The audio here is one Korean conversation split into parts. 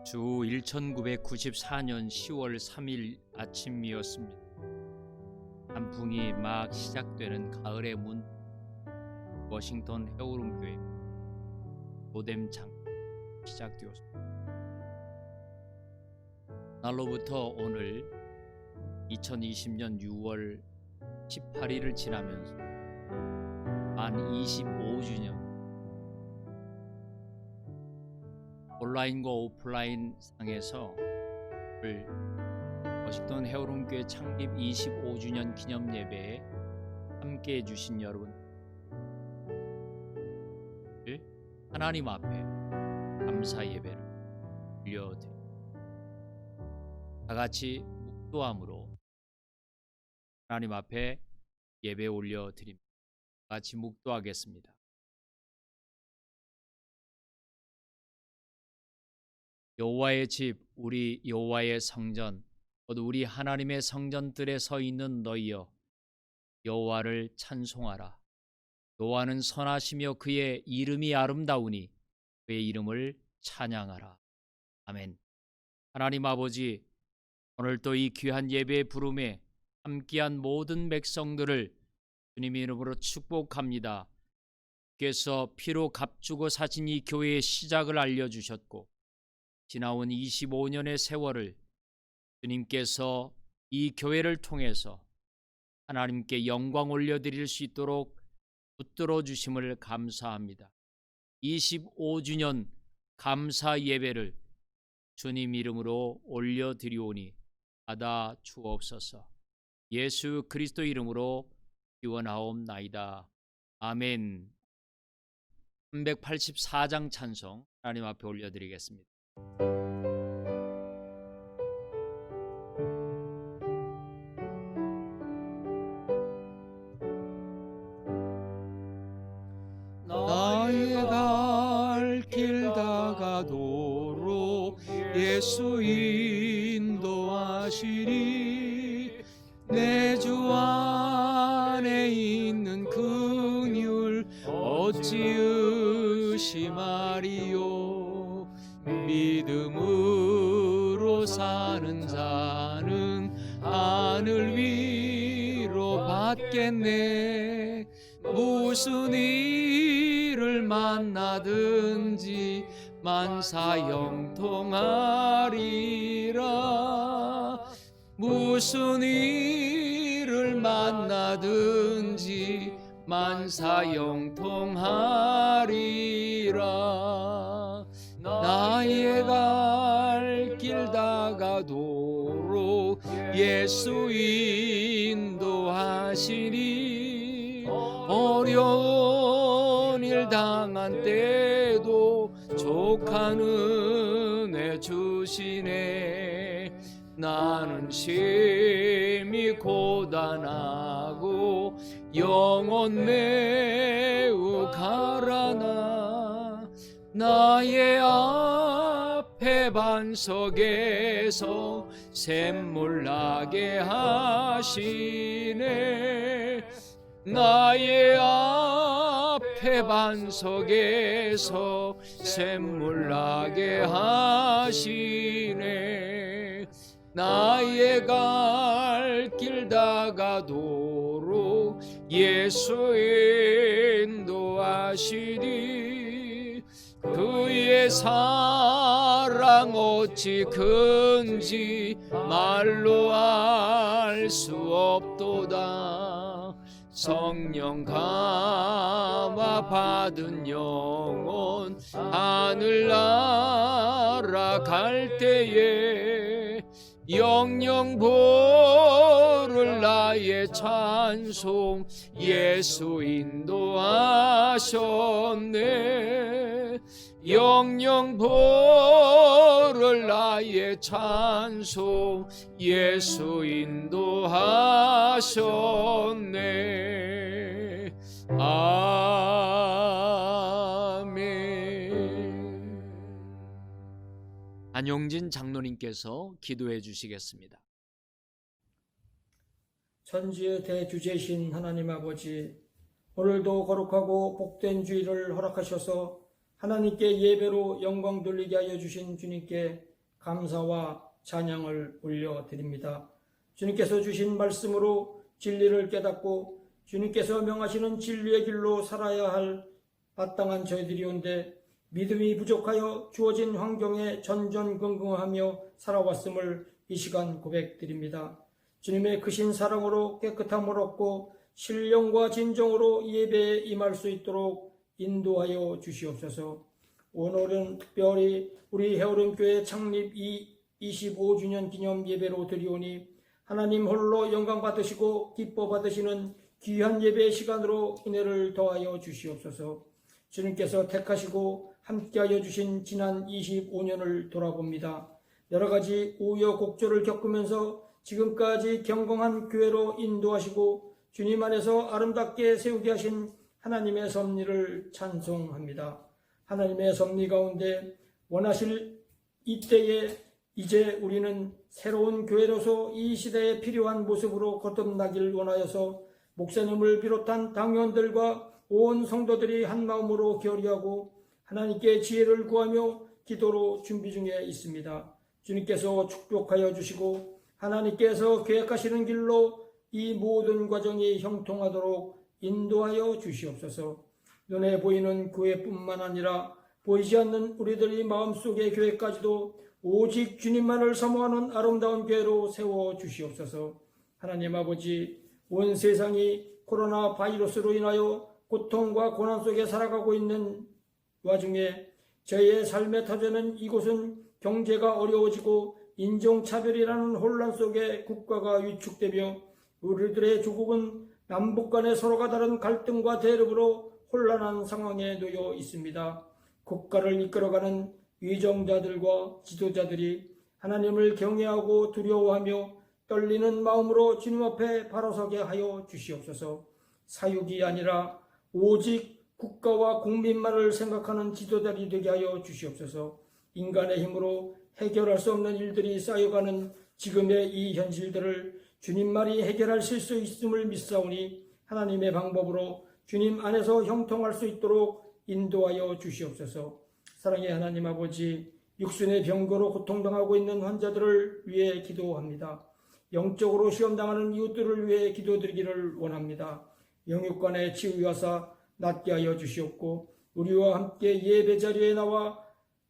주 1994년 10월 3일 아침이었습니다. 단풍이 막 시작되는 가을의 문, 워싱턴 헤어룸교회 로뎀 장 시작되었습니다. 날로부터 오늘 2020년 6월 18일을 지나면서 만 25주년 온라인과 오프라인 상에서 워싱턴 헤어룸교회 창립 25주년 기념 예배에 함께해 주신 여러분, 하나님 앞에 감사 예배를 올려드립니다. 다 같이 묵도함으로 하나님 앞에 예배 올려드립니다. 다 같이 묵도하겠습니다. 여호와의 집, 우리 여호와의 성전, 곧 우리 하나님의 성전들에 서 있는 너희여, 여호와를 찬송하라. 여호와는 선하시며 그의 이름이 아름다우니 그의 이름을 찬양하라. 아멘. 하나님 아버지, 오늘도 이 귀한 예배의 부름에 함께한 모든 백성들을 주님 이름으로 축복합니다. 주께서 피로 값주고 사신 이 교회의 시작을 알려주셨고, 지나온 25년의 세월을 주님께서 이 교회를 통해서 하나님께 영광 올려드릴 수 있도록 붙들어 주심을 감사합니다. 25주년 감사 예배를 주님 이름으로 올려드리오니 받아 주옵소서. 예수 그리스도 이름으로 기원하옵나이다. 아멘. 384장 찬송 하나님 앞에 올려드리겠습니다. 나의 갈 길 다가도록 예수 인도하시리. 내 주 안에 있는 긍휼 어찌 의심하리요. 믿음으로 사는 자는 하늘 위로 받겠네. 무슨 일을 만나든지 만사형통하리라. 무슨 일을 만나든지 만사형통하리라. 나의 갈 길 다가도록 예수 인도하시니. 어려운 일 당한 때도 족한 은혜 주시네. 나는 심히 고단하고 영혼 매우 가라나. 나의 앞에 반석에서 샘물 나게 하시네. 나의 앞에 반석에서 샘물 나게 하시네. 나의 갈 길 다가도록 예수 인도하시니. 그의 사랑 어찌 큰지 말로 알 수 없도다. 성령 감화 받은 영혼 하늘 날아갈 때에 영영 보를 나의 찬송 예수 인도하셨네. 영영 보를 나의 찬송 예수 인도하셨네. 아멘. 안용진 장로님께서 기도해 주시겠습니다. 천지의 대주제신 하나님 아버지, 오늘도 거룩하고 복된 주일을 허락하셔서 하나님께 예배로 영광 돌리게 하여 주신 주님께 감사와 찬양을 올려드립니다. 주님께서 주신 말씀으로 진리를 깨닫고 주님께서 명하시는 진리의 길로 살아야 할 마땅한 저희들이온데 믿음이 부족하여 주어진 환경에 전전긍긍하며 살아왔음을 이 시간 고백드립니다. 주님의 크신 사랑으로 깨끗함을 얻고 신령과 진정으로 예배에 임할 수 있도록 인도하여 주시옵소서. 오늘은 특별히 우리 헤어림교회 창립 25주년 기념 예배로 드리오니 하나님 홀로 영광 받으시고 기뻐 받으시는 귀한 예배의 시간으로 은혜를 더하여 주시옵소서. 주님께서 택하시고 함께하여 주신 지난 25년을 돌아봅니다. 여러 가지 우여곡절을 겪으면서 지금까지 경건한 교회로 인도하시고 주님 안에서 아름답게 세우게 하신 하나님의 섭리를 찬송합니다. 하나님의 섭리 가운데 원하실 이때에 이제 우리는 새로운 교회로서 이 시대에 필요한 모습으로 거듭나길 원하여서 목사님을 비롯한 당원들과 온 성도들이 한마음으로 결의하고 하나님께 지혜를 구하며 기도로 준비 중에 있습니다. 주님께서 축복하여 주시고 하나님께서 계획하시는 길로 이 모든 과정이 형통하도록 인도하여 주시옵소서. 눈에 보이는 교회뿐만 아니라 보이지 않는 우리들의 마음속의 교회까지도 오직 주님만을 사모하는 아름다운 교회로 세워 주시옵소서. 하나님 아버지, 온 세상이 코로나 바이러스로 인하여 고통과 고난 속에 살아가고 있는 와중에 저희의 삶의 터전은 이곳은 경제가 어려워지고 인종차별이라는 혼란 속에 국가가 위축되며 우리들의 조국은 남북 간의 서로가 다른 갈등과 대립으로 혼란한 상황에 놓여 있습니다. 국가를 이끌어가는 위정자들과 지도자들이 하나님을 경외하고 두려워하며 떨리는 마음으로 주님 앞에 바로 서게 하여 주시옵소서. 사육이 아니라 오직 국가와 국민만을 생각하는 지도자들이 되게 하여 주시옵소서. 인간의 힘으로 해결할 수 없는 일들이 쌓여가는 지금의 이 현실들을 주님만이 해결하실 수 있음을 믿사오니 하나님의 방법으로 주님 안에서 형통할 수 있도록 인도하여 주시옵소서. 사랑의 하나님 아버지, 육신의 병거로 고통당하고 있는 환자들을 위해 기도합니다. 영적으로 시험당하는 이웃들을 위해 기도드리기를 원합니다. 영육간의 치유하사 낫게 하여 주시옵고 우리와 함께 예배 자리에 나와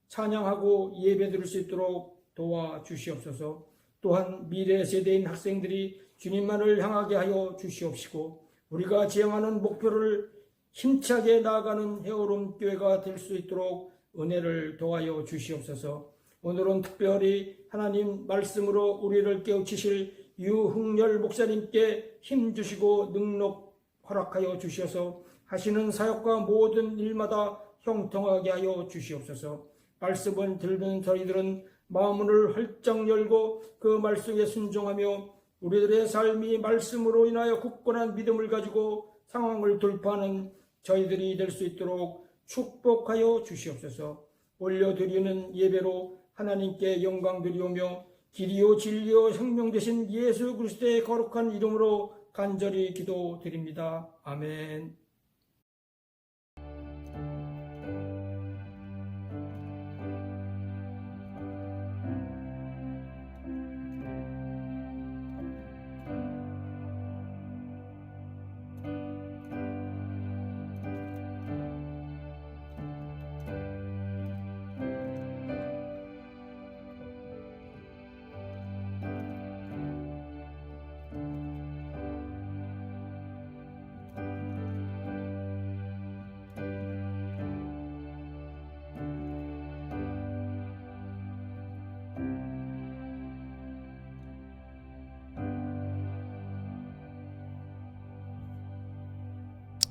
찬양하고 예배 드릴 수 있도록 도와주시옵소서. 또한 미래 세대인 학생들이 주님만을 향하게 하여 주시옵시고 우리가 지향하는 목표를 힘차게 나아가는 헤어림 교회가 될 수 있도록 은혜를 도와여 주시옵소서. 오늘은 특별히 하나님 말씀으로 우리를 깨우치실 유흥렬 목사님께 힘주시고 능력 허락하여 주셔서 하시는 사역과 모든 일마다 형통하게 하여 주시옵소서. 말씀을 듣는 저희들은 마음을 헐쩍 열고 그 말씀에 순종하며 우리들의 삶이 말씀으로 인하여 굳건한 믿음을 가지고 상황을 돌파하는 저희들이 될 수 있도록 축복하여 주시옵소서. 올려드리는 예배로 하나님께 영광 드리오며 길이요 진리요 생명 되신 예수 그리스도의 거룩한 이름으로 간절히 기도드립니다. 아멘.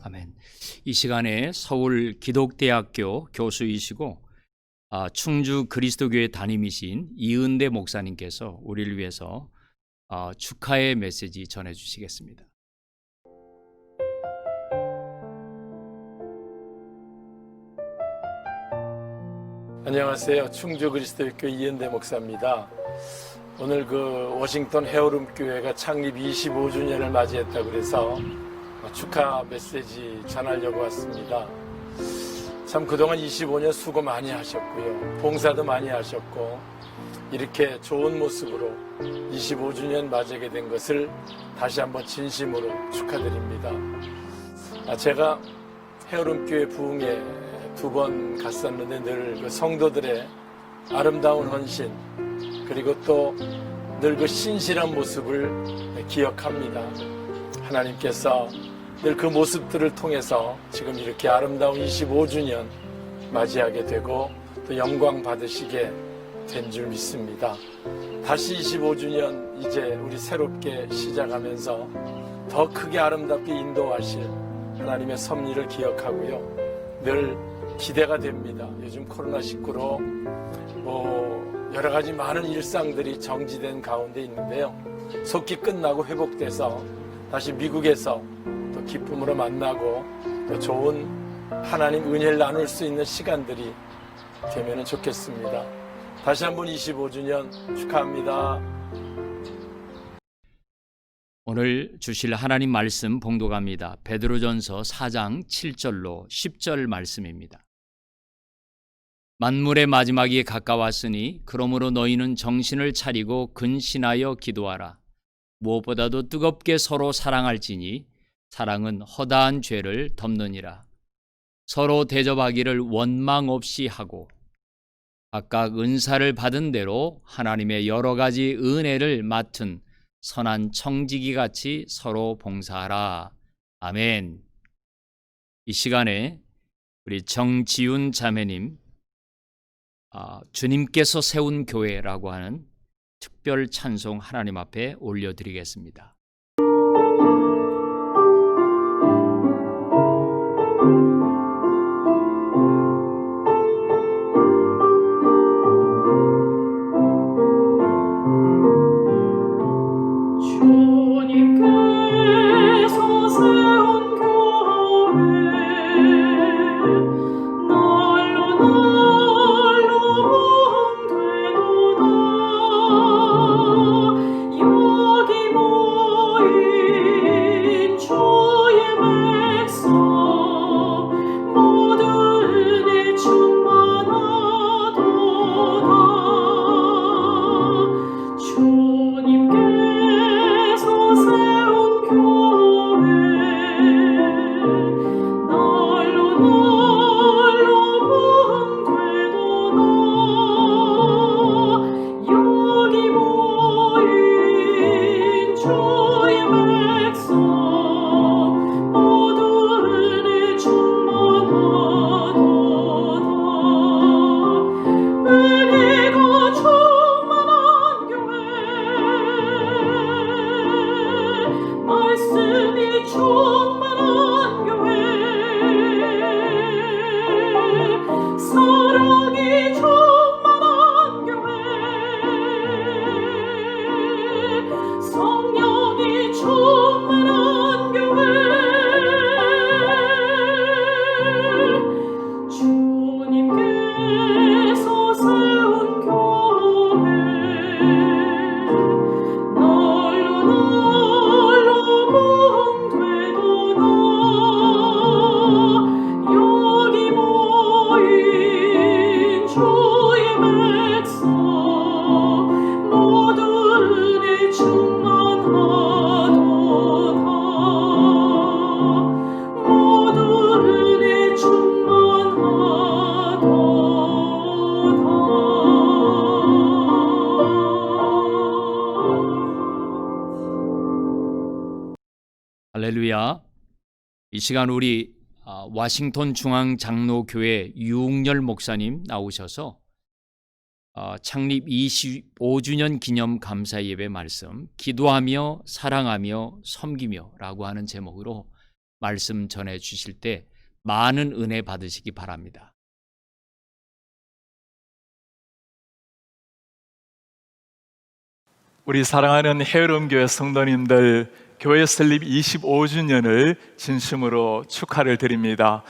아멘. 이 시간에 서울 기독대학교 교수이시고 충주 그리스도교회 담임이신 이은대 목사님께서 우리를 위해서 축하의 메시지 전해주시겠습니다. 안녕하세요. 충주 그리스도교 이은대 목사입니다. 오늘 워싱턴 헤어룸 교회가 창립 25주년을 맞이했다고 그래서 축하 메시지 전하려고 왔습니다. 참 그동안 25년 수고 많이 하셨고요. 봉사도 많이 하셨고 이렇게 좋은 모습으로 25주년 맞이하게 된 것을 다시 한번 진심으로 축하드립니다. 제가 헤어룸교회 부흥회 2번 갔었는데 늘 그 성도들의 아름다운 헌신, 그리고 또 늘 그 신실한 모습을 기억합니다. 하나님께서 늘 그 모습들을 통해서 지금 이렇게 아름다운 25주년 맞이하게 되고 또 영광 받으시게 된 줄 믿습니다. 다시 25주년 이제 우리 새롭게 시작하면서 더 크게 아름답게 인도하실 하나님의 섭리를 기억하고요. 늘 기대가 됩니다. 요즘 코로나19로 여러 가지 많은 일상들이 정지된 가운데 있는데요. 속기 끝나고 회복돼서 다시 미국에서 또 기쁨으로 만나고 또 좋은 하나님 은혜를 나눌 수 있는 시간들이 되면 좋겠습니다. 다시 한번 25주년 축하합니다. 오늘 주실 하나님 말씀 봉독합니다. 베드로전서 4장 7절로 10절 말씀입니다. 만물의 마지막이 가까웠으니 그러므로 너희는 정신을 차리고 근신하여 기도하라. 무엇보다도 뜨겁게 서로 사랑할지니 사랑은 허다한 죄를 덮느니라. 서로 대접하기를 원망 없이 하고 각각 은사를 받은 대로 하나님의 여러 가지 은혜를 맡은 선한 청지기 같이 서로 봉사하라. 아멘. 이 시간에 우리 정지훈 자매님, 주님께서 세운 교회라고 하는 특별 찬송 하나님 앞에 올려드리겠습니다. 할렐루야. 이 시간 우리 워싱턴 중앙장로교회 유웅열 목사님 나오셔서 창립 25주년 기념 감사 예배 말씀 기도하며 사랑하며 섬기며 라고 하는 제목으로 말씀 전해 주실 때 많은 은혜 받으시기 바랍니다. 우리 사랑하는 헤어룸교회 성도님들, 교회 설립 25주년을 진심으로 축하를 드립니다.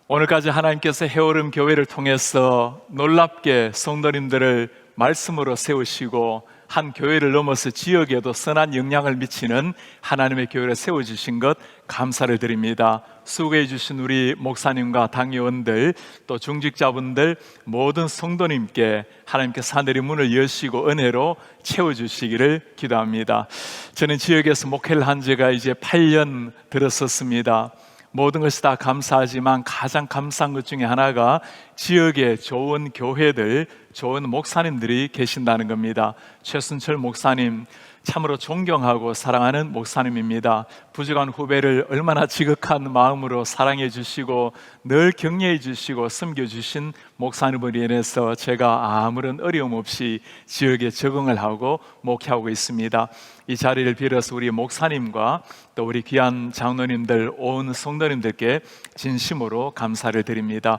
오늘까지 하나님께서 헤어룸 교회를 통해서 놀랍게 성도님들을 말씀으로 세우시고 한 교회를 넘어서 지역에도 선한 영향을 미치는 하나님의 교회를 세워주신 것 감사를 드립니다. 수고해 주신 우리 목사님과 당회원들 또 중직자분들 모든 성도님께 하나님께서 하늘의 문을 여시고 은혜로 채워주시기를 기도합니다. 저는 지역에서 목회를 한 지가 이제 8년 들었었습니다. 모든 것이 다 감사하지만 가장 감사한 것 중에 하나가 지역에 좋은 교회들, 좋은 목사님들이 계신다는 겁니다. 최순철 목사님 참으로 존경하고 사랑하는 목사님입니다. 부족한 후배를 얼마나 지극한 마음으로 사랑해 주시고 늘 격려해 주시고 섬겨 주신 목사님으로 인해서 제가 아무런 어려움 없이 지역에 적응을 하고 목회하고 있습니다. 이 자리를 빌어서 우리 목사님과 또 우리 귀한 장로님들, 온 성도님들께 진심으로 감사를 드립니다.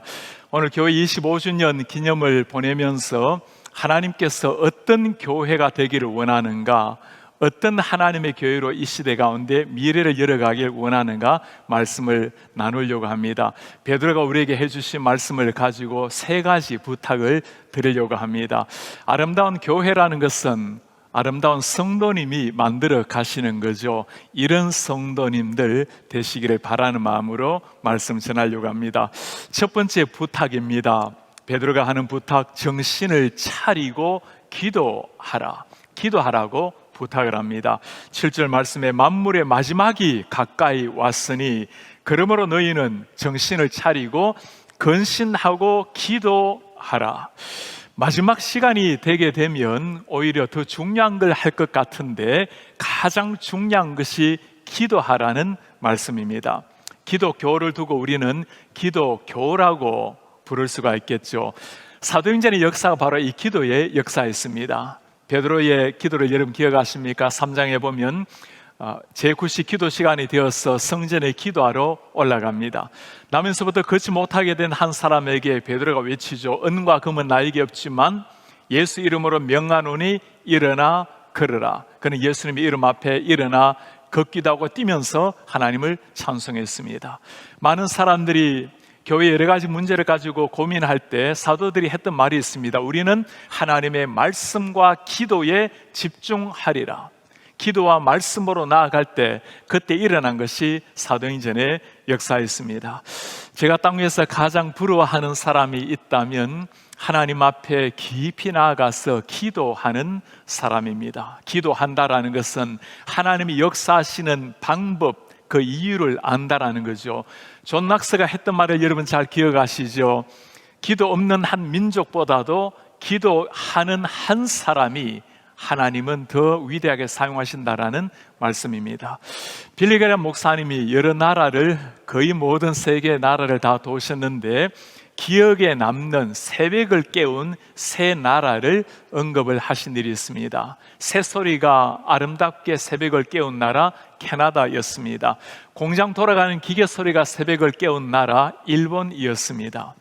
오늘 교회 25주년 기념을 보내면서 하나님께서 어떤 교회가 되기를 원하는가, 어떤 하나님의 교회로 이 시대 가운데 미래를 열어가길 원하는가 말씀을 나누려고 합니다. 베드로가 우리에게 해주신 말씀을 가지고 3가지 부탁을 드리려고 합니다. 아름다운 교회라는 것은 아름다운 성도님이 만들어 가시는 거죠. 이런 성도님들 되시기를 바라는 마음으로 말씀 전하려고 합니다. 첫 번째 부탁입니다. 베드로가 하는 부탁, 정신을 차리고 기도하라고 부탁을 합니다. 7절 말씀에 만물의 마지막이 가까이 왔으니 그러므로 너희는 정신을 차리고 근신하고 기도하라. 마지막 시간이 되게 되면 오히려 더 중요한 걸 할 것 같은데 가장 중요한 것이 기도하라는 말씀입니다. 기도교를 두고 우리는 기도교라고 부를 수가 있겠죠. 사도행전의 역사가 바로 이 기도의 역사였습니다. 베드로의 기도를 여러분 기억하십니까? 3장에 보면 제9시 기도 시간이 되어서 성전에 기도하러 올라갑니다. 나면서부터 걷지 못하게 된 한 사람에게 베드로가 외치죠. 은과 금은 나에게 없지만 예수 이름으로 명하노니 일어나 걸으라. 그는 예수님의 이름 앞에 일어나 걷기도 하고 뛰면서 하나님을 찬송했습니다. 많은 사람들이 교회 여러 가지 문제를 가지고 고민할 때 사도들이 했던 말이 있습니다. 우리는 하나님의 말씀과 기도에 집중하리라. 기도와 말씀으로 나아갈 때 그때 일어난 것이 사도행전의 역사였습니다. 제가 땅 위에서 가장 부러워하는 사람이 있다면 하나님 앞에 깊이 나아가서 기도하는 사람입니다. 기도한다라는 것은 하나님이 역사하시는 방법, 그 이유를 안다라는 거죠. 존 낙스가 했던 말을 여러분 잘 기억하시죠? 기도 없는 한 민족보다도 기도하는 한 사람이 하나님은 더 위대하게 사용하신다라는 말씀입니다. 빌리 그레이엄 목사님이 여러 나라를, 거의 모든 세계 나라를 다 도셨는데 기억에 남는 새벽을 깨운 새 나라를 언급을 하신 일이 있습니다. 새소리가 아름답게 새벽을 깨운 나라 캐나다였습니다. 공장 돌아가는 기계 소리가 새벽을 깨운 나라 일본이었습니다.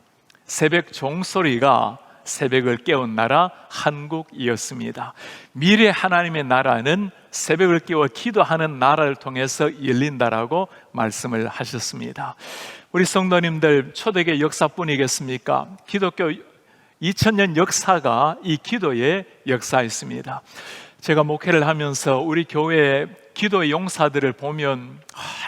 새벽 종소리가 새벽을 깨운 나라 한국이었습니다. 미래 하나님의 나라는 새벽을 깨워 기도하는 나라를 통해서 열린다라고 말씀을 하셨습니다. 우리 성도님들, 초대교회 역사뿐이겠습니까? 기독교 2000년 역사가 이 기도의 역사였습니다. 제가 목회를 하면서 우리 교회의 기도의 용사들을 보면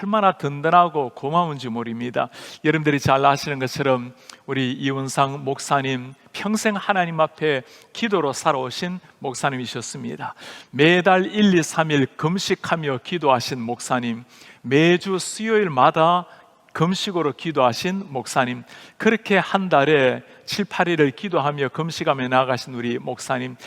얼마나 든든하고 고마운지 모릅니다. 여러분들이 잘 아시는 것처럼 우리 이원상 목사님 평생 하나님 앞에 기도로 살아오신 목사님이셨습니다. 매달 1, 2, 3일 금식하며 기도하신 목사님, 매주 수요일마다 금식으로 기도하신 목사님, 그렇게 한 달에 7, 8일을 기도하며 금식하며 나아가신 우리 목사님,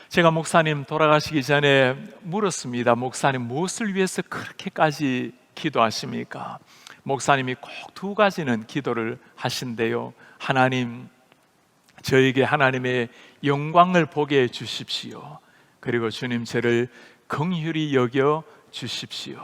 제가 목사님 돌아가시기 전에 물었습니다. 목사님, 무엇을 위해서 그렇게까지 기도하십니까? 목사님이 꼭 2가지는 기도를 하신대요. 하나님, 저에게 하나님의 영광을 보게 해 주십시오. 그리고 주님, 저를 긍휼히 여겨 주십시오.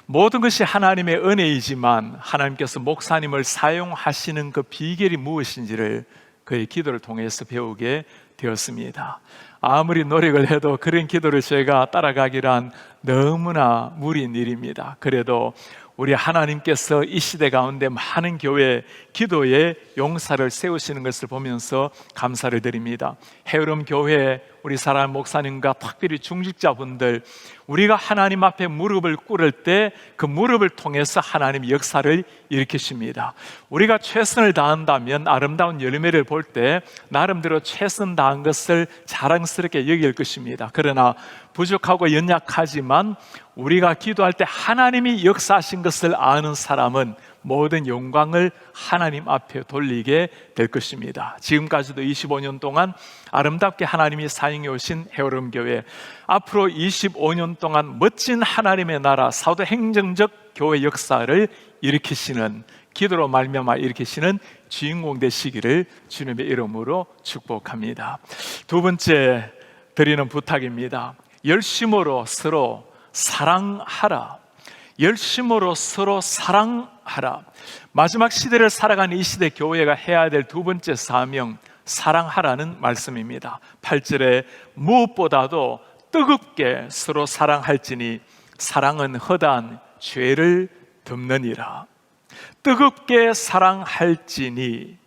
모든 것이 하나님의 은혜이지만 하나님께서 목사님을 사용하시는 그 비결이 무엇인지를 그의 기도를 통해서 배우게 되었습니다. 아무리 노력을 해도 그런 기도를 제가 따라가기란 너무나 무리인 일입니다. 그래도 우리 하나님께서 이 시대 가운데 많은 교회 기도의 용사를 세우시는 것을 보면서 감사를 드립니다. 해오름 교회 우리 사랑하는 목사님과 특별히 중직자분들, 우리가 하나님 앞에 무릎을 꿇을 때 그 무릎을 통해서 하나님 역사를 일으키십니다. 우리가 최선을 다한다면 아름다운 열매를 볼 때 나름대로 최선 다한 것을 자랑스럽게 여길 것입니다. 그러나 부족하고 연약하지만 우리가 기도할 때 하나님이 역사하신 것을 아는 사람은 모든 영광을 하나님 앞에 돌리게 될 것입니다. 지금까지도 25년 동안 아름답게 하나님이 사용해 오신 해오름 교회, 앞으로 25년 동안 멋진 하나님의 나라 사도행정적 교회 역사를 일으키시는, 기도로 말미암아 일으키시는 주인공 되시기를 주님의 이름으로 축복합니다. 두 번째 드리는 부탁입니다. 열심으로 서로 사랑하라. 열심으로 서로 사랑하라. 마지막 시대를 살아가는 이 시대 교회가 해야 될 두 번째 사명, 사랑하라는 말씀입니다. 8절에 무엇보다도 뜨겁게 서로 사랑할지니 사랑은 허다한 죄를 덮느니라. 뜨겁게 사랑할지니,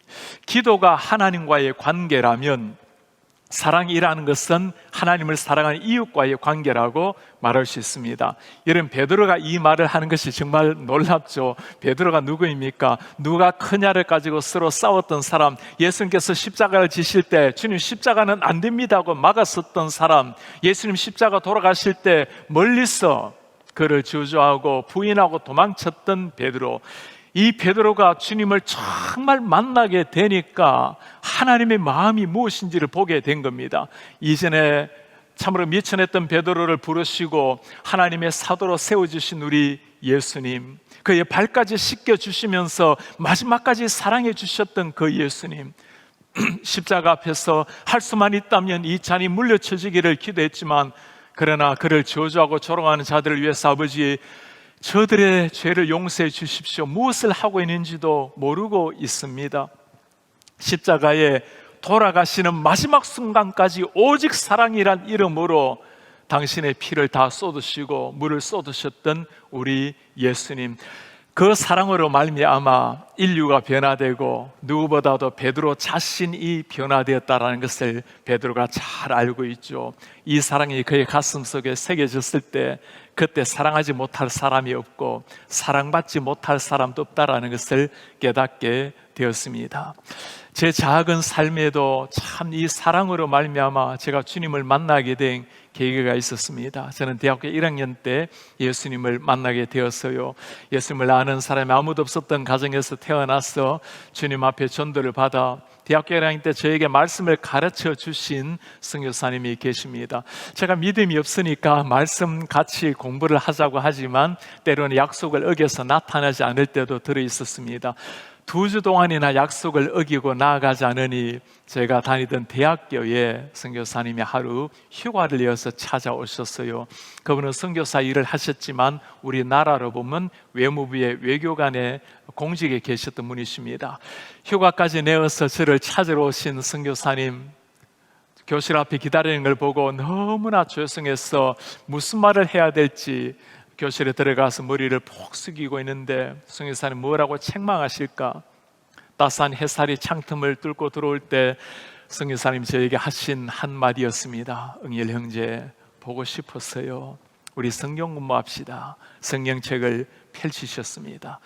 기도가 하나님과의 관계라면 사랑이라는 것은 하나님을 사랑하는 이웃과의 관계라고 말할 수 있습니다. 여러분, 베드로가 이 말을 하는 것이 정말 놀랍죠. 베드로가 누구입니까? 누가 크냐를 가지고 서로 싸웠던 사람, 예수님께서 십자가를 지실 때 주님 십자가는 안 됩니다 하고 막았었던 사람, 예수님 십자가 돌아가실 때 멀리서 그를 저주하고 부인하고 도망쳤던 베드로. 이 베드로가 주님을 정말 만나게 되니까 하나님의 마음이 무엇인지를 보게 된 겁니다. 이전에 참으로 미천했던 베드로를 부르시고 하나님의 사도로 세워주신 우리 예수님, 그의 발까지 씻겨주시면서 마지막까지 사랑해 주셨던 그 예수님, 십자가 앞에서 할 수만 있다면 이 잔이 물려쳐지기를 기도했지만, 그러나 그를 저주하고 조롱하는 자들을 위해서 아버지, 저들의 죄를 용서해 주십시오, 무엇을 하고 있는지도 모르고 있습니다. 십자가에 돌아가시는 마지막 순간까지 오직 사랑이란 이름으로 당신의 피를 다 쏟으시고 물을 쏟으셨던 우리 예수님, 그 사랑으로 말미암아 인류가 변화되고 누구보다도 베드로 자신이 변화되었다는 것을 베드로가 잘 알고 있죠. 이 사랑이 그의 가슴 속에 새겨졌을 때 그때 사랑하지 못할 사람이 없고 사랑받지 못할 사람도 없다는 것을 깨닫게 되었습니다. 제 작은 삶에도 참 이 사랑으로 말미암아 제가 주님을 만나게 된 계기가 있었습니다. 저는 대학교 1학년 때 예수님을 만나게 되었어요. 예수님을 아는 사람이 아무도 없었던 가정에서 태어나서 주님 앞에 전도를 받아 대학교 1학년 때 저에게 말씀을 가르쳐 주신 선교사님이 계십니다. 제가 믿음이 없으니까 말씀 같이 공부를 하자고 하지만 때로는 약속을 어겨서 나타나지 않을 때도 들어 있었습니다. 2주 동안이나 약속을 어기고 나아가지 않으니 제가 다니던 대학교에 선교사님이 하루 휴가를 내어서 찾아오셨어요. 그분은 선교사 일을 하셨지만 우리나라로 보면 외무부의 외교관의 공직에 계셨던 분이십니다. 휴가까지 내어서 저를 찾으러 오신 선교사님, 교실 앞에 기다리는 걸 보고 너무나 죄송해서 무슨 말을 해야 될지 교실에 들어가서 머리를 푹 숙이고 있는데 선교사님 뭐라고 책망하실까? 따스한 햇살이 창틈을 뚫고 들어올 때 선교사님 저에게 하신 한마디였습니다. 응일 형제, 보고 싶었어요. 우리 성경 공부합시다. 성경책을 펼치셨습니다.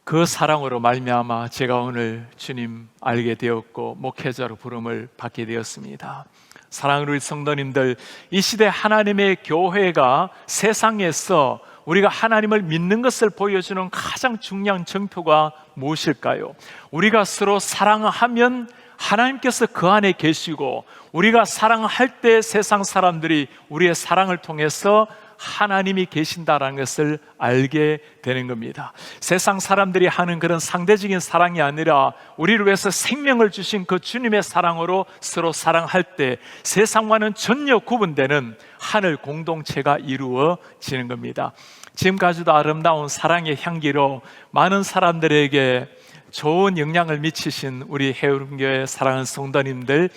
그 사랑으로 말미암아 제가 오늘 주님 알게 되었고 목회자로 부름을 받게 되었습니다. 사랑하는 우리 성도님들, 이 시대 하나님의 교회가 세상에서 우리가 하나님을 믿는 것을 보여주는 가장 중요한 정표가 무엇일까요? 우리가 서로 사랑하면 하나님께서 그 안에 계시고, 우리가 사랑할 때 세상 사람들이 우리의 사랑을 통해서 하나님이 계신다라는 것을 알게 되는 겁니다. 세상 사람들이 하는 그런 상대적인 사랑이 아니라 우리를 위해서 생명을 주신 그 주님의 사랑으로 서로 사랑할 때 세상과는 전혀 구분되는 하늘 공동체가 이루어지는 겁니다. 지금까지도 아름다운 사랑의 향기로 많은 사람들에게 좋은 영향을 미치신 우리 해오름교회 사랑하는 성도님들,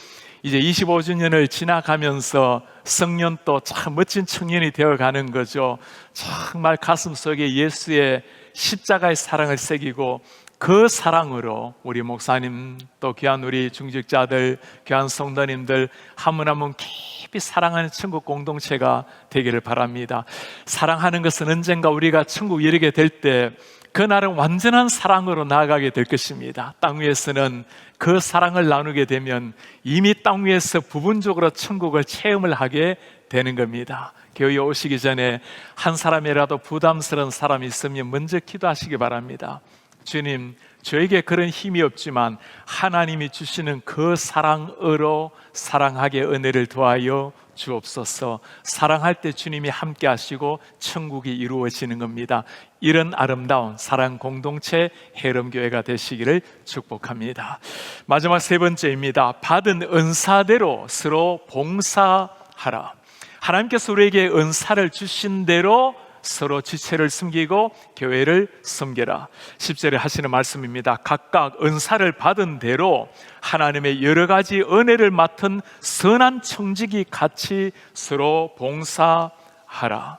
이제 25주년을 지나가면서 성년도 참 멋진 청년이 되어가는 거죠. 정말 가슴 속에 예수의 십자가의 사랑을 새기고 그 사랑으로 우리 목사님 또 귀한 우리 중직자들, 귀한 성도님들 한 분 한 분 깊이 사랑하는 천국 공동체가 되기를 바랍니다. 사랑하는 것은 언젠가 우리가 천국 이르게 될 때 그날은 완전한 사랑으로 나아가게 될 것입니다. 땅 위에서는 그 사랑을 나누게 되면 이미 땅 위에서 부분적으로 천국을 체험을 하게 되는 겁니다. 교회에 오시기 전에 한 사람이라도 부담스러운 사람이 있으면 먼저 기도하시기 바랍니다. 주님, 저에게 그런 힘이 없지만 하나님이 주시는 그 사랑으로 사랑하게 은혜를 더하여 주옵소서. 사랑할 때 주님이 함께 하시고 천국이 이루어지는 겁니다. 이런 아름다운 사랑 공동체 해럼교회가 되시기를 축복합니다. 마지막 세 번째입니다. 받은 은사대로 서로 봉사하라. 하나님께서 우리에게 은사를 주신 대로 서로 지체를 섬기고 교회를 섬겨라. 10절에 하시는 말씀입니다. 각각 은사를 받은 대로 하나님의 여러 가지 은혜를 맡은 선한 청지기 같이 서로 봉사하라.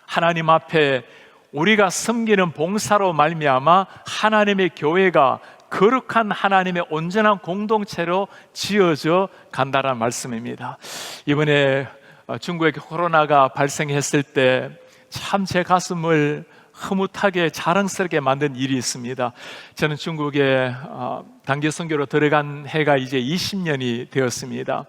하나님 앞에 우리가 섬기는 봉사로 말미암아 하나님의 교회가 거룩한 하나님의 온전한 공동체로 지어져 간다는 말씀입니다. 이번에 중국에 코로나가 발생했을 때 참 제 가슴을 흐뭇하게 자랑스럽게 만든 일이 있습니다. 저는 중국에 단기 선교로 들어간 해가 이제 20년이 되었습니다.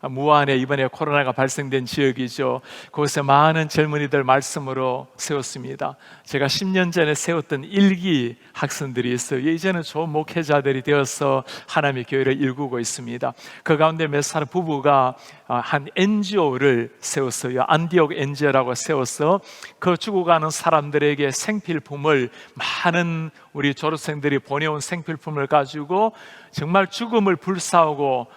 무안에 이번에 코로나가 발생된 지역이죠. 거기서 많은 젊은이들 말씀으로 세웠습니다. 제가 10년 전에 세웠던 일기 학생들이 있어요. 이제는 좋은 목회자들이 되어서 하나님의 교회를 일구고 있습니다. 그 가운데 몇 사람 부부가 한 NGO를 세웠어요. 안디옥 NGO라고 세워서 그 죽어가는 사람들에게 생필품을, 많은 우리 졸업생들이 보내온 생필품을 가지고 정말 죽음을 불사하고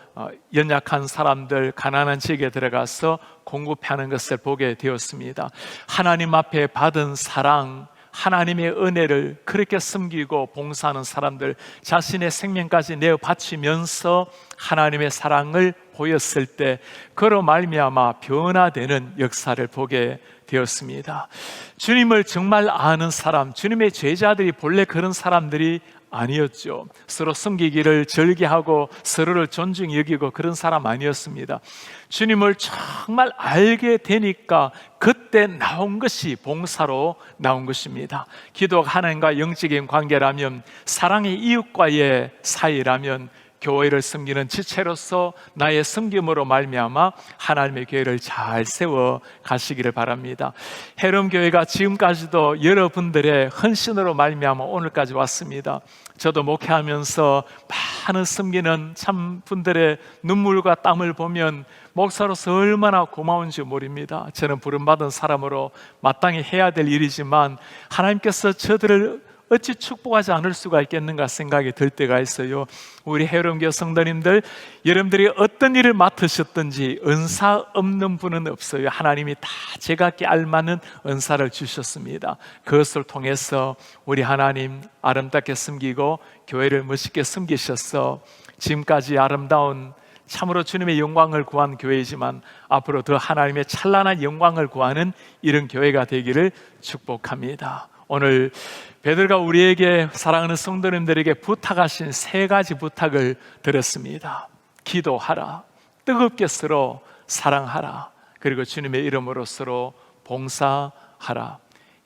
연약한 사람들, 가난한 지역에 들어가서 공급하는 것을 보게 되었습니다. 하나님 앞에 받은 사랑, 하나님의 은혜를 그렇게 섬기고 봉사하는 사람들, 자신의 생명까지 내어 바치면서 하나님의 사랑을 보였을 때 그로 말미암아 변화되는 역사를 보게 되었습니다. 주님을 정말 아는 사람, 주님의 제자들이 본래 그런 사람들이 아니었죠. 서로 섬기기를 절개하고 서로를 존중히 여기고 그런 사람 아니었습니다. 주님을 정말 알게 되니까 그때 나온 것이 봉사로 나온 것입니다. 기도가 하나님과 영적인 관계라면, 사랑의 이웃과의 사이라면 교회를 섬기는 지체로서 나의 섬김으로 말미암아 하나님의 교회를 잘 세워 가시기를 바랍니다. 해럼교회가 지금까지도 여러분들의 헌신으로 말미암아 오늘까지 왔습니다. 저도 목회하면서 많은 섬기는 참 분들의 눈물과 땀을 보면 목사로서 얼마나 고마운지 모릅니다. 저는 부름받은 사람으로 마땅히 해야 될 일이지만 하나님께서 저들을 어찌 축복하지 않을 수가 있겠는가 생각이 들 때가 있어요. 우리 해럼교회 성도님들, 여러분들이 어떤 일을 맡으셨든지 은사 없는 분은 없어요. 하나님이 다 제각기 알맞는 은사를 주셨습니다. 그것을 통해서 우리 하나님 아름답게 섬기고 교회를 멋있게 섬기셔서 지금까지 아름다운, 참으로 주님의 영광을 구한 교회이지만 앞으로 더 하나님의 찬란한 영광을 구하는 이런 교회가 되기를 축복합니다. 오늘 베드로가 우리에게, 사랑하는 성도님들에게 부탁하신 세 가지 부탁을 드렸습니다. 기도하라, 뜨겁게 서로 사랑하라, 그리고 주님의 이름으로 서로 봉사하라.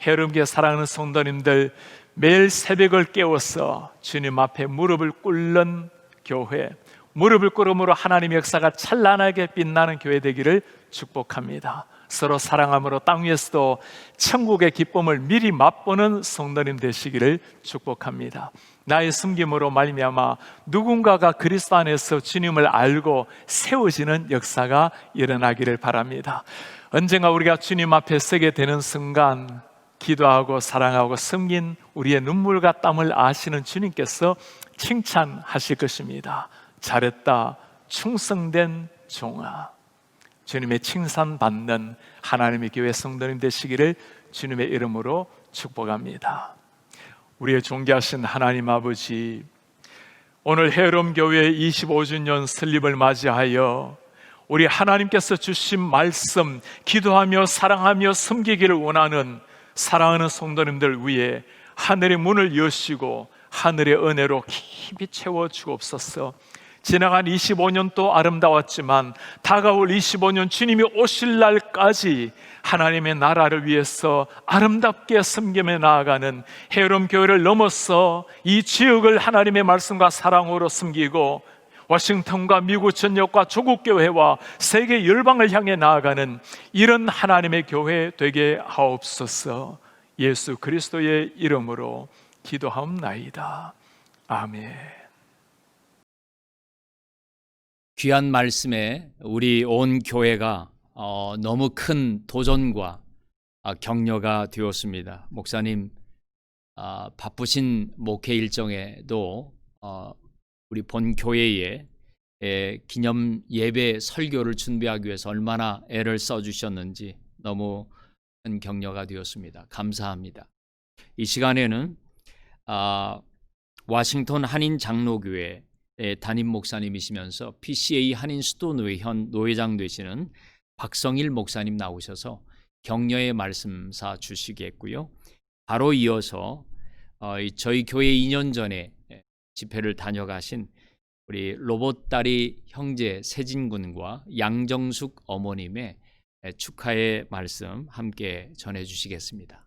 해럼교회 사랑하는 성도님들, 매일 새벽을 깨워서 주님 앞에 무릎을 꿇는 교회, 무릎을 꿇음으로 하나님의 역사가 찬란하게 빛나는 교회 되기를 축복합니다. 서로 사랑함으로 땅 위에서도 천국의 기쁨을 미리 맛보는 성도님 되시기를 축복합니다. 나의 숨김으로 말미암아 누군가가 그리스도 안에서 주님을 알고 세워지는 역사가 일어나기를 바랍니다. 언젠가 우리가 주님 앞에 서게 되는 순간 기도하고 사랑하고 섬긴 우리의 눈물과 땀을 아시는 주님께서 칭찬하실 것입니다. 잘했다, 충성된 종아. 주님의 칭찬받는 하나님의 교회 성도님 되시기를 주님의 이름으로 축복합니다. 우리의 존귀하신 하나님 아버지, 오늘 헤어롬교회 25주년 설립을 맞이하여 우리 하나님께서 주신 말씀, 기도하며 사랑하며 섬기기를 원하는 사랑하는 성도님들 위해 하늘의 문을 여시고 하늘의 은혜로 깊이 채워 주옵소서. 지나간 25년도 아름다웠지만 다가올 25년 주님이 오실 날까지 하나님의 나라를 위해서 아름답게 섬기며 나아가는 헤어롬교회를 넘어서 이 지역을 하나님의 말씀과 사랑으로 섬기고 워싱턴과 미국 전역과 조국 교회와 세계 열방을 향해 나아가는 이런 하나님의 교회 되게 하옵소서. 예수 그리스도의 이름으로 기도하옵나이다. 아멘. 귀한 말씀에 우리 온 교회가 너무 큰 도전과 격려가 되었습니다. 목사님 바쁘신 목회 일정에도 우리 본 교회에 기념 예배 설교를 준비하기 위해서 얼마나 애를 써주셨는지 너무 큰 격려가 되었습니다. 감사합니다. 이 시간에는 워싱턴 한인 장로교회 담임 목사님이시면서 PCA 한인 수도노회 현 노회장 되시는 박성일 목사님 나오셔서 격려의 말씀사 주시겠고요. 바로 이어서 저희 교회 2년 전에 집회를 다녀가신 우리 로봇다리 형제 세진군과 양정숙 어머님의 축하의 말씀 함께 전해주시겠습니다.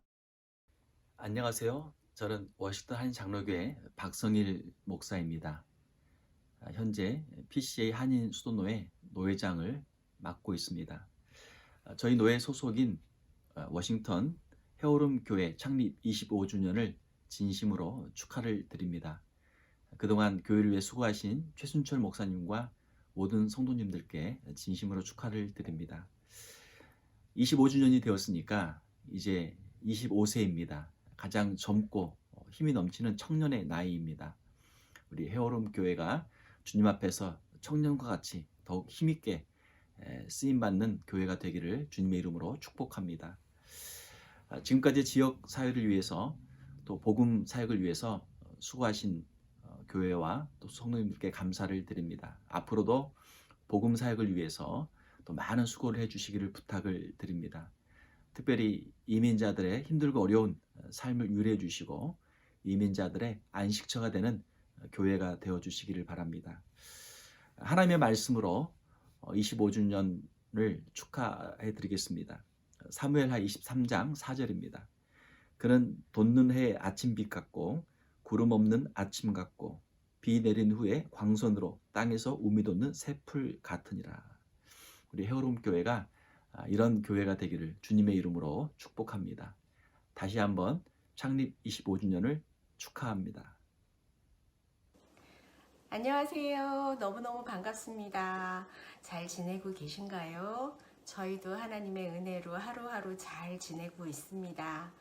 안녕하세요. 저는 워싱턴 한인 장로교회 박성일 목사입니다. 현재 PCA 한인 수도노회 노회장을 맡고 있습니다. 저희 노회 소속인 워싱턴 헤어룸 교회 창립 25주년을 진심으로 축하를 드립니다. 그동안 교회를 위해 수고하신 최순철 목사님과 모든 성도님들께 진심으로 축하를 드립니다. 25주년이 되었으니까 이제 25세입니다. 가장 젊고 힘이 넘치는 청년의 나이입니다. 우리 헤어룸 교회가 주님 앞에서 청년과 같이 더욱 힘있게 쓰임받는 교회가 되기를 주님의 이름으로 축복합니다. 지금까지 지역 사회를 위해서 또 복음 사역을 위해서 수고하신 교회와 또 성도님들께 감사를 드립니다. 앞으로도 복음 사역을 위해서 또 많은 수고를 해주시기를 부탁을 드립니다. 특별히 이민자들의 힘들고 어려운 삶을 위로해 주시고 이민자들의 안식처가 되는 교회가 되어주시기를 바랍니다. 하나님의 말씀으로 25주년을 축하해 드리겠습니다. 사무엘하 23장 4절입니다. 그는 돋는 해의 아침빛 같고 구름 없는 아침 같고 비 내린 후에 광선으로 땅에서 우미 돋는 새풀 같으니라. 우리 헤어룸 교회가 이런 교회가 되기를 주님의 이름으로 축복합니다. 다시 한번 창립 25주년을 축하합니다. 안녕하세요. 너무너무 반갑습니다. 잘 지내고 계신가요? 저희도 하나님의 은혜로 하루하루 잘 지내고 있습니다.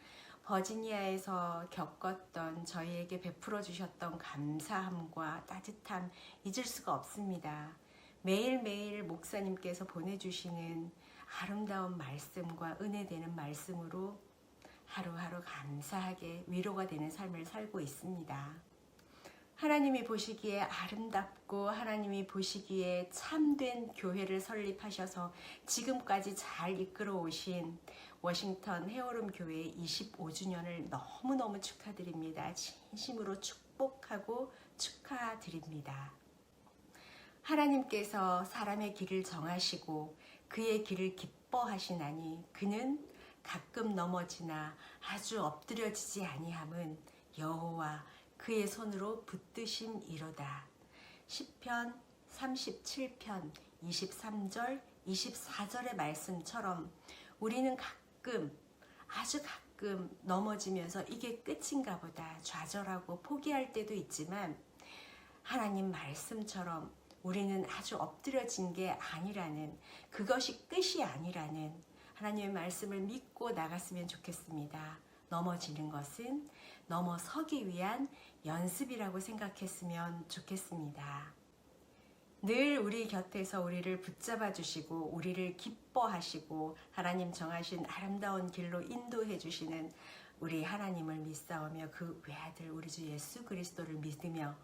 버지니아에서 겪었던 저희에게 베풀어 주셨던 감사함과 따뜻함 잊을 수가 없습니다. 매일매일 목사님께서 보내주시는 아름다운 말씀과 은혜되는 말씀으로 하루하루 감사하게 위로가 되는 삶을 살고 있습니다. 하나님이 보시기에 아름답고 하나님이 보시기에 참된 교회를 설립하셔서 지금까지 잘 이끌어 오신 워싱턴 헤어룸 교회 25주년을 너무너무 축하드립니다. 진심으로 축복하고 축하드립니다. 하나님께서 사람의 길을 정하시고 그의 길을 기뻐하시나니 그는 가끔 넘어지나 아주 엎드려지지 아니함은 여호와 그의 손으로 붙드심이로다. 시편 37편 23절 24절의 말씀처럼 우리는 아주 가끔 넘어지면서 이게 끝인가 보다 좌절하고 포기할 때도 있지만 하나님 말씀처럼 우리는 아주 엎드려진 게 아니라는, 그것이 끝이 아니라는 하나님의 말씀을 믿고 나갔으면 좋겠습니다. 넘어지는 것은 넘어서기 위한 연습이라고 생각했으면 좋겠습니다. 늘 우리 곁에서 우리를 붙잡아 주시고 우리를 기뻐하시고 하나님 정하신 아름다운 길로 인도해 주시는 우리 하나님을 믿사오며 그 외아들 우리 주 예수 그리스도를 믿으며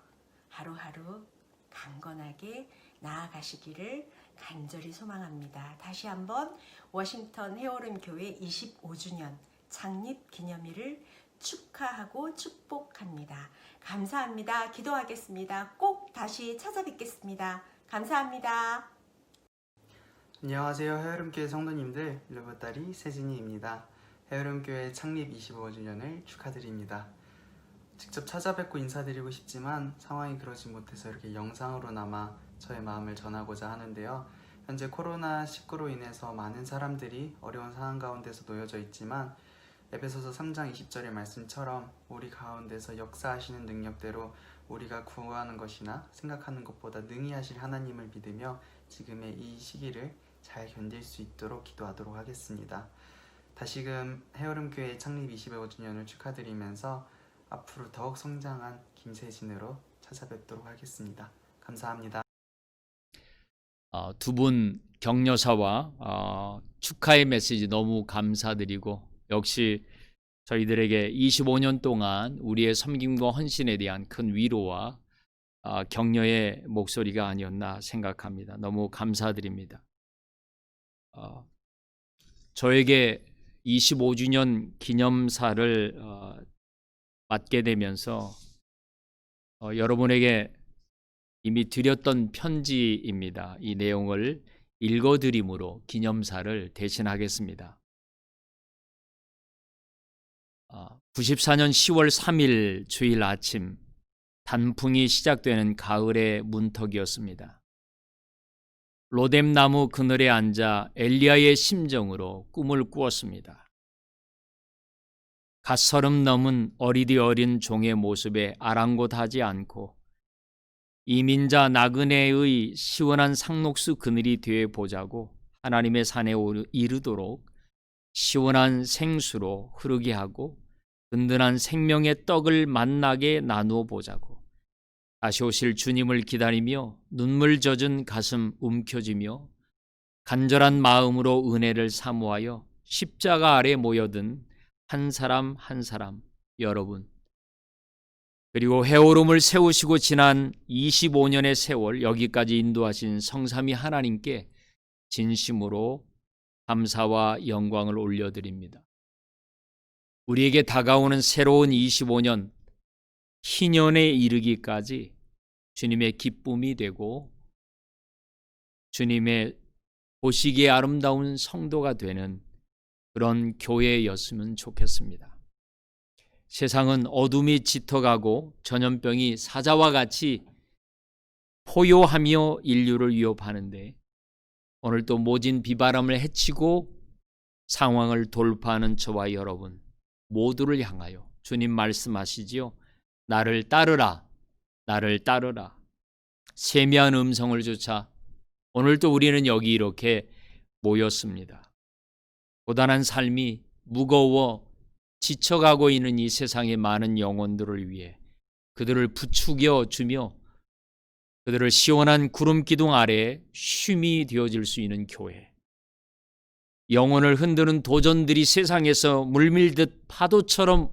하루하루 강건하게 나아가시기를 간절히 소망합니다. 다시 한번 워싱턴 헤어룸 교회 25주년 창립 기념일을 축하하고 축복합니다. 감사합니다. 기도하겠습니다. 꼭 다시 찾아뵙겠습니다. 감사합니다. 안녕하세요. 헤어룸교회 성도님들, 르보따리 세진이입니다. 헤어룸교회 창립 25주년을 축하드립니다. 직접 찾아뵙고 인사드리고 싶지만 상황이 그러지 못해서 이렇게 영상으로나마 저의 마음을 전하고자 하는데요. 현재 코로나19로 인해서 많은 사람들이 어려운 상황 가운데서 놓여져 있지만 에베소서 3장 20절의 말씀처럼 우리 가운데서 역사하시는 능력대로 우리가 구하는 것이나 생각하는 것보다 능히 하실 하나님을 믿으며 지금의 이 시기를 잘 견딜 수 있도록 기도하도록 하겠습니다. 다시금 헤어룸교회 창립 25주년을 축하드리면서 앞으로 더욱 성장한 김세진으로 찾아뵙도록 하겠습니다. 감사합니다. 두 분 격려사와 축하의 메시지 너무 감사드리고, 역시 저희들에게 25년 동안 우리의 섬김과 헌신에 대한 큰 위로와 격려의 목소리가 아니었나 생각합니다. 너무 감사드립니다. 저에게 25주년 기념사를 맡게 되면서 여러분에게 이미 드렸던 편지입니다. 이 내용을 읽어드림으로 기념사를 대신하겠습니다. 94년 10월 3일 주일 아침, 단풍이 시작되는 가을의 문턱이었습니다. 로뎀나무 그늘에 앉아 엘리야의 심정으로 꿈을 꾸었습니다. 갓서름 넘은 어리디 어린 종의 모습에 아랑곳하지 않고 이민자 나그네의 시원한 상록수 그늘이 되어 보자고 하나님의 산에 이르도록 시원한 생수로 흐르게 하고 든든한 생명의 떡을 만나게 나누어 보자고 다시 오실 주님을 기다리며 눈물 젖은 가슴 움켜쥐며 간절한 마음으로 은혜를 사모하여 십자가 아래 모여든 한 사람 한 사람 여러분, 그리고 헤어룸을 세우시고 지난 25년의 세월 여기까지 인도하신 성삼위 하나님께 진심으로 감사와 영광을 올려드립니다. 우리에게 다가오는 새로운 25년, 희년에 이르기까지 주님의 기쁨이 되고 주님의 보시기에 아름다운 성도가 되는 그런 교회였으면 좋겠습니다. 세상은 어둠이 짙어가고 전염병이 사자와 같이 포효하며 인류를 위협하는데 오늘 또 모진 비바람을 헤치고 상황을 돌파하는 저와 여러분 모두를 향하여 주님 말씀하시지요. 나를 따르라, 나를 따르라. 세미한 음성을 조차 오늘도 우리는 여기 이렇게 모였습니다. 고단한 삶이 무거워 지쳐가고 있는 이 세상의 많은 영혼들을 위해 그들을 부추겨 주며 그들을 시원한 구름 기둥 아래에 쉼이 되어질 수 있는 교회. 영혼을 흔드는 도전들이 세상에서 물밀듯 파도처럼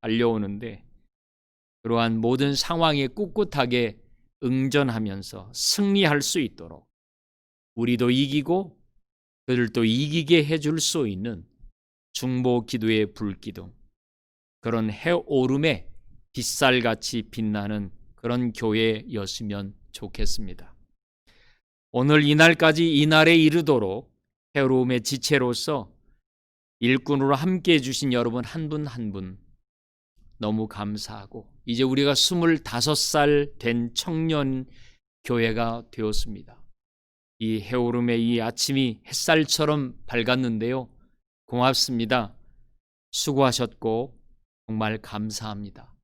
달려오는데 그러한 모든 상황에 꿋꿋하게 응전하면서 승리할 수 있도록 우리도 이기고 그들도 이기게 해줄 수 있는 중보 기도의 불기둥, 그런 해오름에 빛살같이 빛나는 그런 교회였으면 좋겠습니다. 오늘 이날까지 이날에 이르도록 해오름의 지체로서 일꾼으로 함께해 주신 여러분 한 분 한 분 너무 감사하고 이제 우리가 25살 된 청년 교회가 되었습니다. 이 해오름의 이 아침이 햇살처럼 밝았는데요. 고맙습니다. 수고하셨고 정말 감사합니다.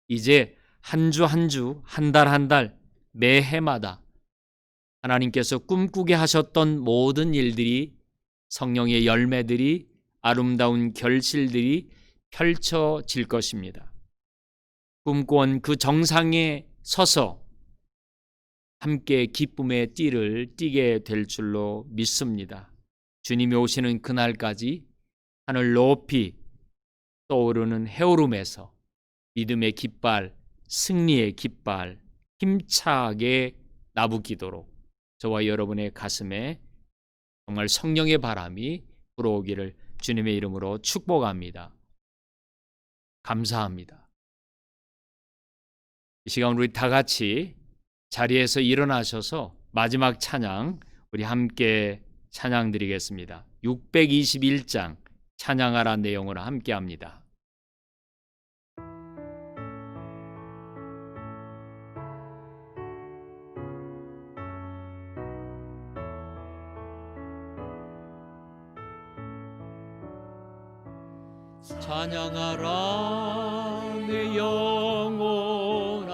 이제 한 주 한 주, 한 달 한 달, 매해마다 하나님께서 꿈꾸게 하셨던 모든 일들이 성령의 열매들이 아름다운 결실들이 펼쳐질 것입니다. 꿈꿔온 그 정상에 서서 함께 기쁨의 띠를 띠게 될 줄로 믿습니다. 주님이 오시는 그날까지 하늘 높이 떠오르는 해오름에서 믿음의 깃발, 승리의 깃발 힘차게 나부기도록 저와 여러분의 가슴에 정말 성령의 바람이 불어오기를 주님의 이름으로 축복합니다. 감사합니다. 이 시간 우리 다 같이 자리에서 일어나셔서 마지막 찬양 우리 함께 찬양 드리겠습니다. 621장 찬양하라 내용으로 함께 합니다. 찬양하라 내 영혼아,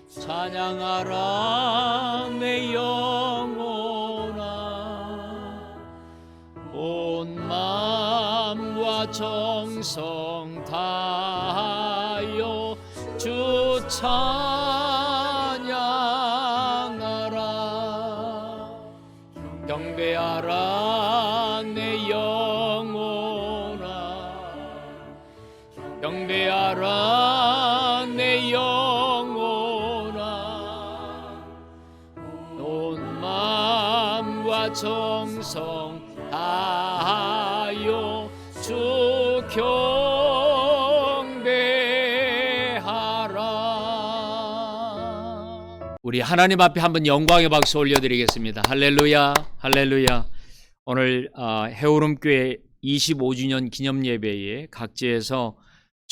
찬양하라 내 영혼아, 온 마음과 정성 다하여 주 찬양하라. 경배하라 내 경배하라 내 영혼아, 온 마음과 정성 다하여 주 경배하라. 우리 하나님 앞에 한번 영광의 박수 올려드리겠습니다. 할렐루야, 할렐루야. 오늘 해오름교회 25주년 기념 예배에 각지에서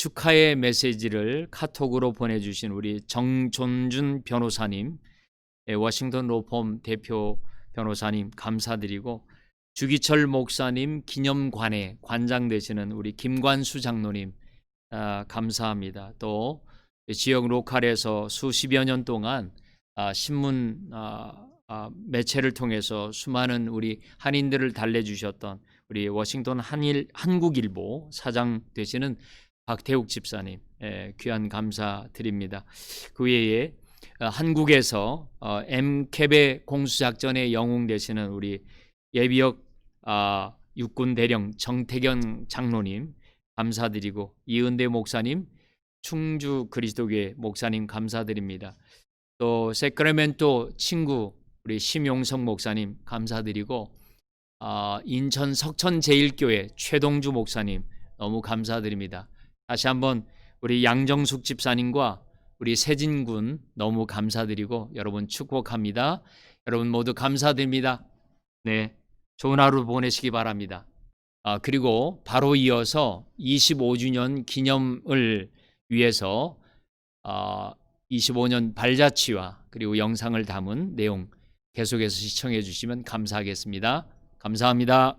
축하의 메시지를 카톡으로 보내주신 우리 정존준 변호사님, 워싱턴 로펌 대표 변호사님 감사드리고, 주기철 목사님 기념관에 관장 되시는 우리 김관수 장로님 감사합니다. 또 지역 로컬에서 수십여 년 동안 신문 매체를 통해서 수많은 우리 한인들을 달래주셨던 우리 워싱턴 한국일보 사장 되시는 박태욱 집사님 귀한 감사드립니다. 그 외에 한국에서 MCAB의 공수작전에 영웅 되시는 우리 예비역 육군 대령 정태견 장로님 감사드리고, 이은대 목사님, 충주 그리스도교회 목사님 감사드립니다. 또 세크라멘토 친구 우리 심용성 목사님 감사드리고, 인천 석천 제일교회 최동주 목사님 너무 감사드립니다. 다시 한번 우리 양정숙 집사님과 우리 세진군 너무 감사드리고 여러분 축복합니다. 여러분 모두 감사드립니다. 네, 좋은 하루 보내시기 바랍니다. 그리고 바로 이어서 25주년 기념을 위해서 25년 발자취와 그리고 영상을 담은 내용 계속해서 시청해 주시면 감사하겠습니다. 감사합니다.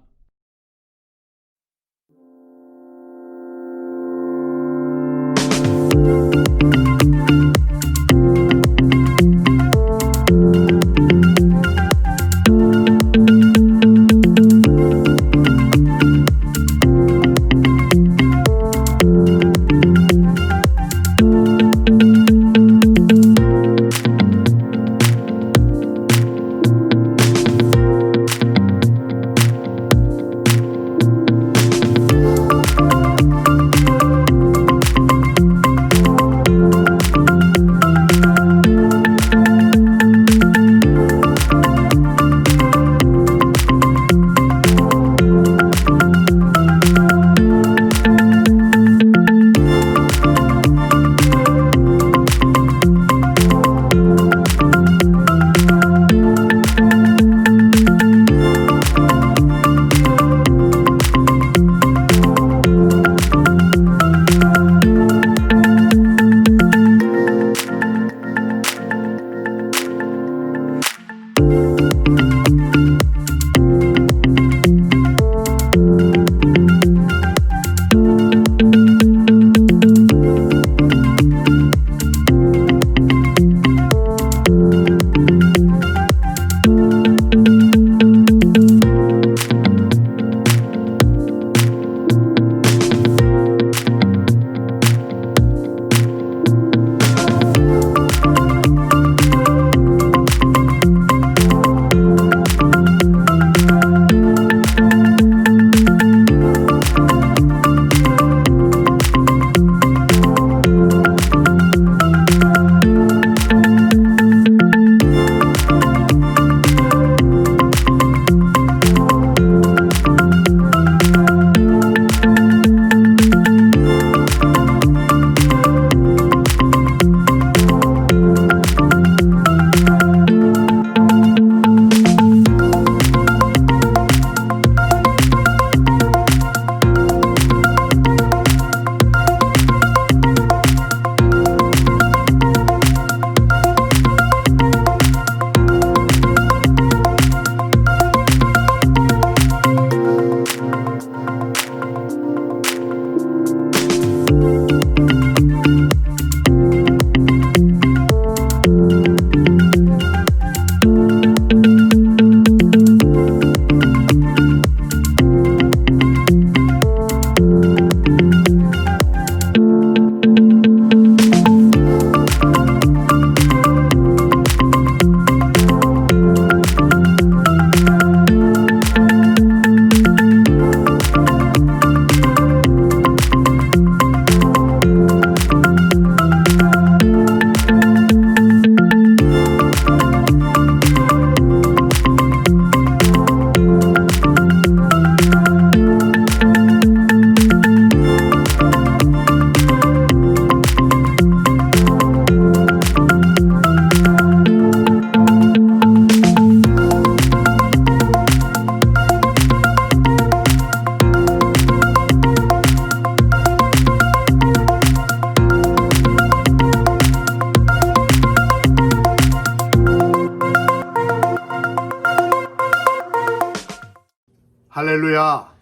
할렐루야.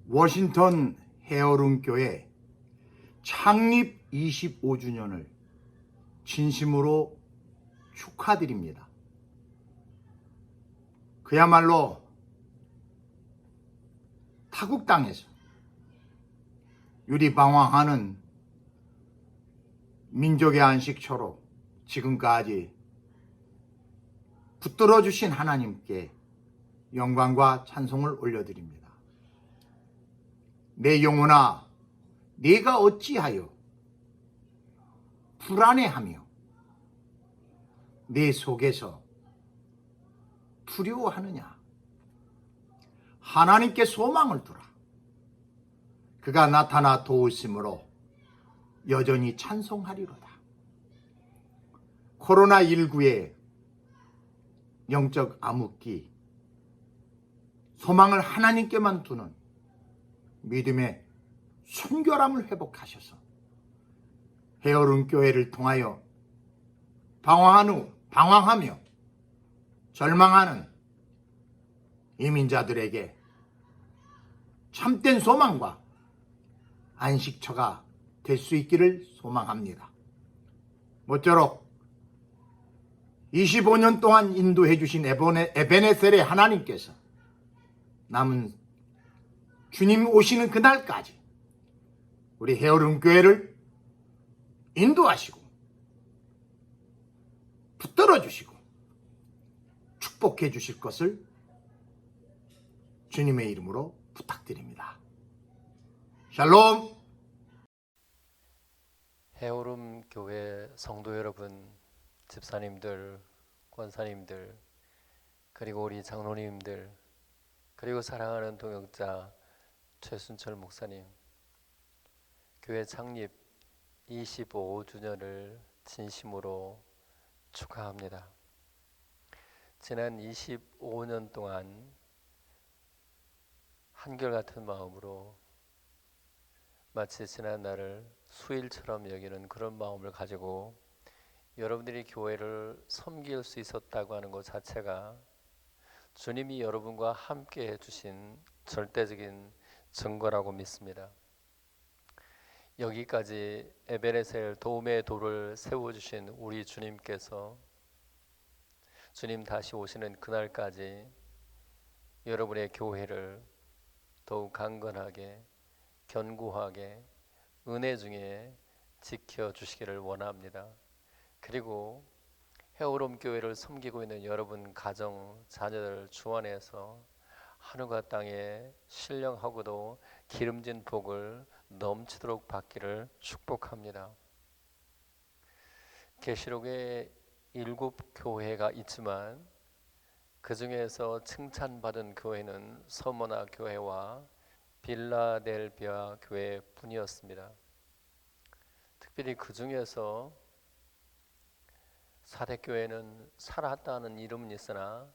워싱턴 헤어룸 교회 창립 25주년을 진심으로 축하드립니다. 그야말로 타국 땅에서 유리방황하는 민족의 안식처로 지금까지 붙들어 주신 하나님께 영광과 찬송을 올려드립니다. 내 영혼아, 네가 어찌하여 불안해하며 내 속에서 두려워하느냐? 하나님께 소망을 두라. 그가 나타나 도우심으로 여전히 찬송하리로다. 코로나19의 영적 암흑기, 소망을 하나님께만 두는 믿음의 순결함을 회복하셔서 헤어룸 교회를 통하여 방황하며 절망하는 이민자들에게 참된 소망과 안식처가 될 수 있기를 소망합니다. 모쪼록 25년 동안 인도해 주신 에베네셀의 하나님께서 남은 주님 오시는 그날까지 우리 헤어룸 교회를 인도하시고 붙들어 주시고 축복해 주실 것을 주님의 이름으로 부탁드립니다. 샬롬. 헤어룸 교회 성도 여러분, 집사님들, 권사님들, 그리고 우리 장로님들, 그리고 사랑하는 동역자 최순철 목사님, 교회 창립 25주년을 진심으로 축하합니다. 지난 25년 동안 한결같은 마음으로 마치 지난 날을 수일처럼 여기는 그런 마음을 가지고 여러분들이 교회를 섬길 수 있었다고 하는 것 자체가 주님이 여러분과 함께 해주신 절대적인 증거라고 믿습니다. 여기까지 에베네셀 도움의 돌을 세워주신 우리 주님께서 주님 다시 오시는 그날까지 여러분의 교회를 더욱 강건하게 견고하게 은혜 중에 지켜주시기를 원합니다. 그리고 헤어룸 교회를 섬기고 있는 여러분 가정, 자녀들 주 안에서 하늘과 땅에 신령하고도 기름진 복을 넘치도록 받기를 축복합니다. 계시록에 7 교회가 있지만 그 중에서 칭찬받은 교회는 서머나 교회와 빌라델비아 교회뿐이었습니다. 특별히 그 중에서 사대교회는 살았다는 이름은 있으나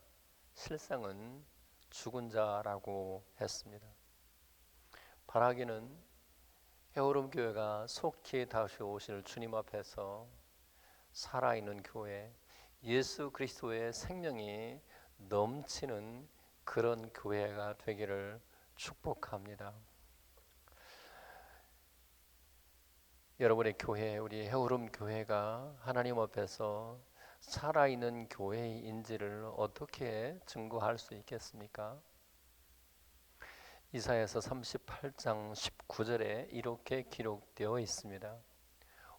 실상은 죽은 자라고 했습니다. 바라기는 헤어룸 교회가 속히 다시 오실 주님 앞에서 살아있는 교회, 예수 그리스도의 생명이 넘치는 그런 교회가 되기를 축복합니다. 여러분의 교회, 우리 헤어룸 교회가 하나님 앞에서 살아있는 교회인지를 어떻게 증거할 수 있겠습니까? 이사야서 38장 19절에 이렇게 기록되어 있습니다.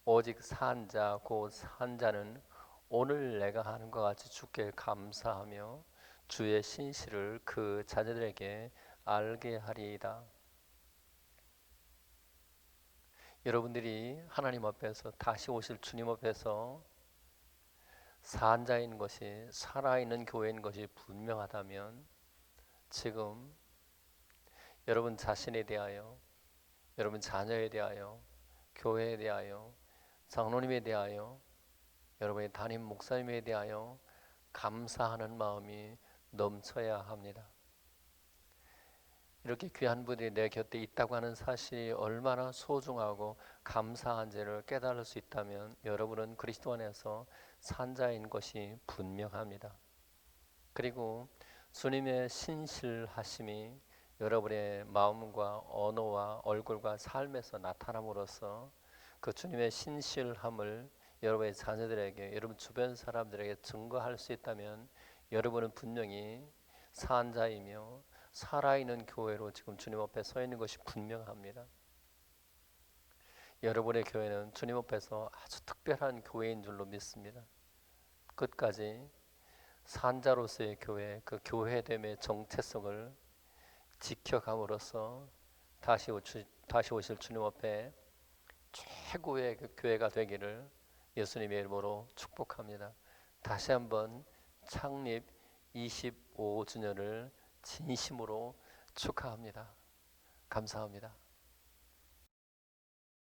오직 산 자, 곧 산 자는 오늘 내가 하는 것 같이 주께 감사하며 주의 신실을 그 자녀들에게 알게 하리이다. 여러분들이 하나님 앞에서 다시 오실 주님 앞에서 산 자인 것이, 살아있는 교회인 것이 분명하다면 지금 여러분 자신에 대하여, 여러분 자녀에 대하여, 교회에 대하여, 장로님에 대하여, 여러분의 담임 목사님에 대하여 감사하는 마음이 넘쳐야 합니다. 이렇게 귀한 분들이 내 곁에 있다고 하는 사실이 얼마나 소중하고 감사한지를 깨달을 수 있다면 여러분은 그리스도 안에서 산자인 것이 분명합니다. 그리고 주님의 신실하심이 여러분의 마음과 언어와 얼굴과 삶에서 나타남으로써 그 주님의 신실함을 여러분의 자녀들에게, 여러분 주변 사람들에게 증거할 수 있다면 여러분은 분명히 산자이며 살아있는 교회로 지금 주님 앞에 서 있는 것이 분명합니다. 여러분의 교회는 주님 앞에서 아주 특별한 교회인 줄로 믿습니다. 끝까지 산자로서의 교회, 그 교회됨의 정체성을 지켜감으로써 다시 오실 주님 앞에 최고의 그 교회가 되기를 예수님의 이름으로 축복합니다. 다시 한번 창립 25주년을 진심으로 축하합니다. 감사합니다.